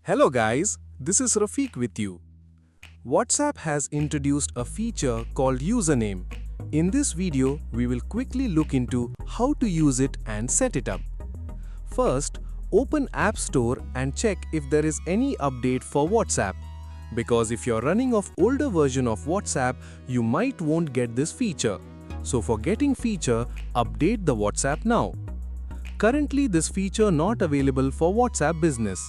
Hello guys, this is Rafiq with you. WhatsApp has introduced a feature called username. In this video, we will quickly look into how to use it and set it up. First, open App Store and check if there is any update for WhatsApp. Because if you're running off older version of WhatsApp, you might won't get this feature. So for getting feature, update the WhatsApp now. Currently, this feature not available for WhatsApp Business.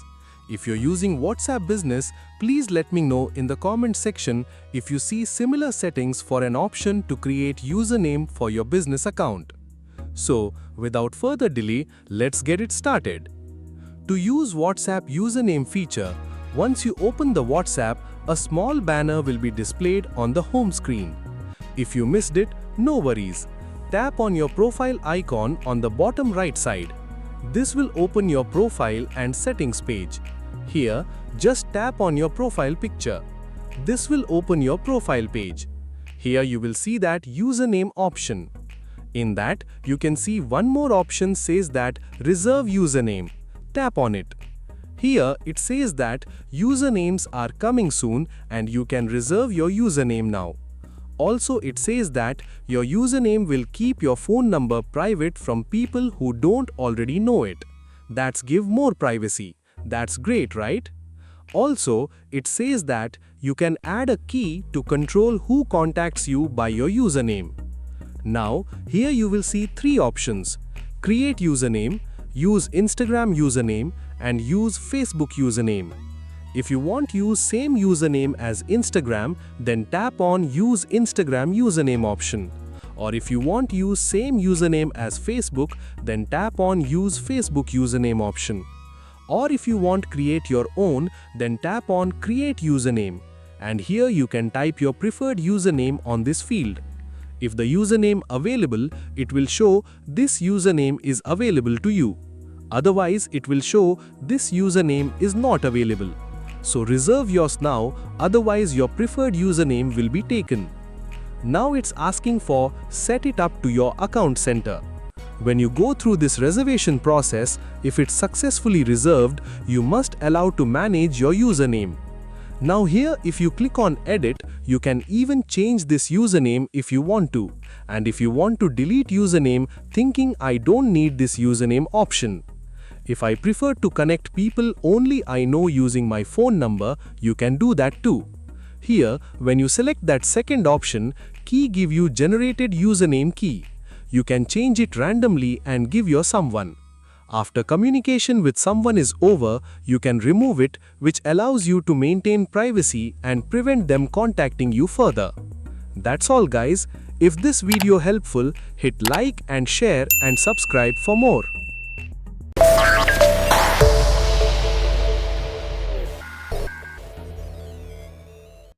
If you're using WhatsApp Business, please let me know in the comment section if you see similar settings for an option to create username for your business account. So, without further delay, let's get it started. To use WhatsApp username feature, once you open the WhatsApp, a small banner will be displayed on the home screen. If you missed it, no worries. Tap on your profile icon on the bottom right side. This will open your profile and settings page. Here, just tap on your profile picture. This will open your profile page. Here you will see that username option. In that, you can see one more option says that reserve username. Tap on it. Here it says that usernames are coming soon and you can reserve your username now. Also, it says that your username will keep your phone number private from people who don't already know it. That's give more privacy. That's great, right? Also, it says that you can add a key to control who contacts you by your username. Now, here you will see three options: create username, use Instagram username, and use Facebook username. If you want to use same username as Instagram, then tap on use Instagram username option. Or if you want to use same username as Facebook, then tap on use Facebook username option. Or if you want create your own, then tap on create username. And here you can type your preferred username on this field. If the username available, it will show this username is available to you. Otherwise, it will show this username is not available. So reserve yours now, otherwise your preferred username will be taken. Now it's asking for set it up to your account center. When you go through this reservation process, if it's successfully reserved, you must allow to manage your username. Now here, if you click on edit, you can even change this username if you want to. And if you want to delete username thinking I don't need this username option. If I prefer to connect people only I know using my phone number, you can do that too. Here, when you select that second option, key give you generated username key. You can change it randomly and give your someone. After communication with someone is over, you can remove it, which allows you to maintain privacy and prevent them contacting you further. That's all guys. If this video helpful, hit like and share and subscribe for more.